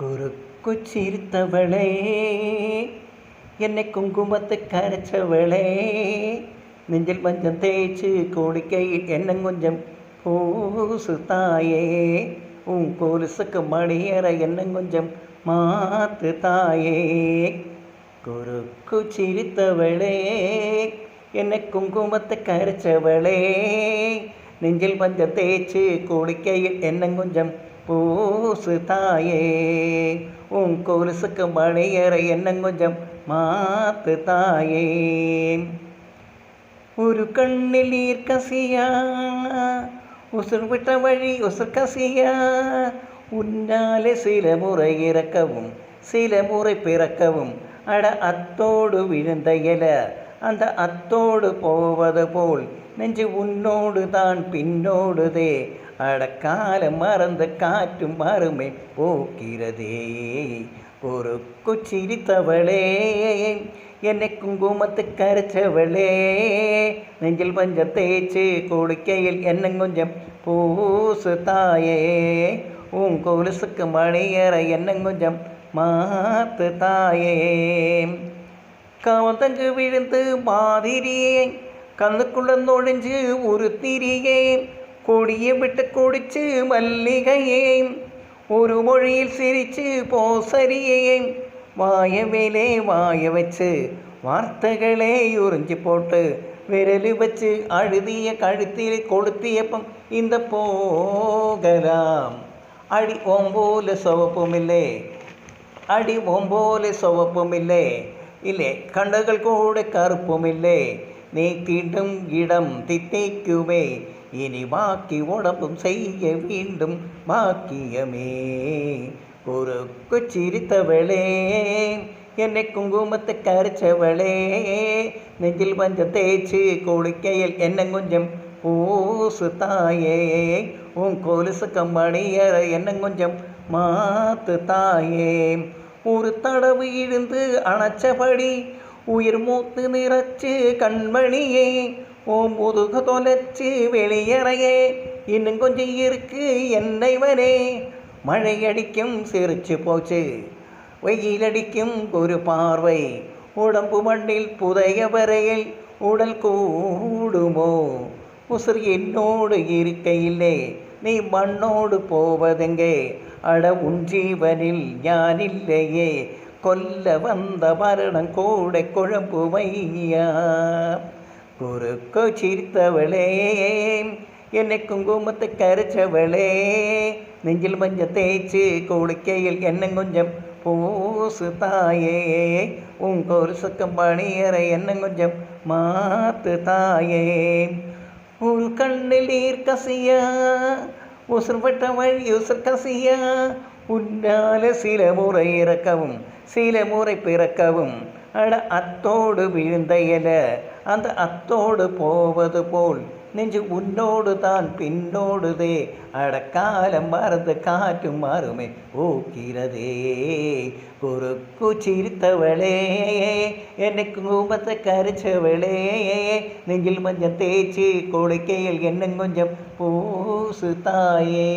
കുറുക്കു ചിരിത്തവളേ, എന്നെ കുങ്കുമത്തെ കരച്ചവളേ, നെഞ്ചിൽ മഞ്ചം തേച്ച് കോടിക്കൈയിൽ എണ്ണം കൊഞ്ചം പൂസു തായേ, കൊലുസക്ക് മണിയറ എണ്ണം കൊഞ്ചം മാത്ത് തായേ. കുറുക്കു ചിരിത്തവളേ, എന്നെ കുങ്കുമത്തെ കരച്ചവളേ, നെഞ്ചിൽ മഞ്ചം തേച്ച് കോടിക്കൈയിൽ എണ്ണം കൊഞ്ചം பூசு தாயே, கொலுசுக்கு மணியற எண்ணம் கொஞ்சம் மாத்து தாயே. ஒரு கண்ணில் நீர் கசியா, உசுர் விட்ட வழி உசுர் கசியா, உன்னாலே சில முறை இறக்கவும் சில முறை பிறக்கவும், அட அத்தோடு விழுந்த இல அந்த அத்தோடு போவது போல் நெஞ்சு உன்னோடு தான் பின்னோடுதே, அடக்காலம் மறந்த காற்றும் மறுமை போக்கிறதே. குறுக்கு சிரித்தவளே, என்னை குங்குமத்தை கரைச்சவளே, நெஞ்சில் பஞ்சம் தேய்ச்சி கொடுக்கையில் எண்ணம் கொஞ்சம் பூசு தாயே, கொலுசுக்கு மணியற எண்ணம் கொஞ்சம் மாத்து தாயே. காவத்தங்கு விழுந்து மாதிரியே கண்ணுக்குள்ள நொழிஞ்சு ஒரு திரியே, கொடியை விட்டு கொடிச்சு மல்லிகையே, ஒரு மொழியில் சிரிச்சு போசரியே, வாய மேலே வாய வச்சு வார்த்தைகளே உறிஞ்சி போட்டு விரலு வச்சு அழுதிய கழுத்தில் கொளுத்தியப்பம் இந்த போகலாம். அடி ஓம்போல சுவப்பும் இல்லை, அடி ஓம்போல சுவப்பும் இல்லை, இல்லை கண்ணுகள் கூட கருப்பும் இல்லை, நீ தீண்டும் இடம் தித்திக்குமே, இனி பாக்கி உடம்பும் செய்ய வேண்டும் பாக்கியமே. குறுக்கு சிரித்தவளே, என்னை குங்குமத்தை கரைச்சவளே, நெஞ்சில் பஞ்சம் தேய்ச்சி கொடுக்கையில் எண்ணம் கொஞ்சம் பூசு தாயே, கொலுசு கம்பணியற எண்ணம் கொஞ்சம் மாத்து தாயே. ஒரு தடவு இழுந்து அணைச்சபடி உயிர் மூத்து நிறச்சு கண்மணியே, முதுக தொலைச்சு வெளியறையே, இன்னும் கொஞ்சம் இருக்கு என்னைவனே, மழையடிக்கும் சிரிச்சு போச்சு வெயிலடிக்கும் ஒரு பார்வை, உடம்பு மண்ணில் புதைய வரையில் உடல் கூடுமோ, உசுர் என்னோடு இருக்கையில்லை நீ மண்ணோடு போவதெங்கே, அட உன் ஜீவனில் ஞானில்லையே, கொல்ல வந்த மரணம் கூட குழம்பு வையா. குறுக்கு சிரித்தவளே, என்னை குங்குமத்தை கரைச்சவளே, நெஞ்சில் மஞ்சள் தேய்ச்சி கொடுக்கையில் எண்ணம் கொஞ்சம் பூசு தாயே, கொலுசுக்கு மணியற எண்ணம் கொஞ்சம் மாத்து தாயே. ஒரு கண்ணில் நீர் கசியா, உசுர் பட்ட வழி உசுர் கசியா, உன்னால சில முறை இறக்கவும் சில முறை பிறக்கவும், அட அத்தோடு விழுந்த இல அந்த அத்தோடு போவது போல் நெஞ்சு உன்னோடு தான் பின்னோடுதே, அடக்காலம் மறந்து காற்றும் மாறுமே போக்கிறதே. குறுக்கு சிரித்தவளே, என்னை குங்குமத்தை கரைச்சவளே, நெஞ்சில் மஞ்சள் தேய்ச்சி கொடுக்கையில் எண்ணம் கொஞ்சம் பூசு தாயே.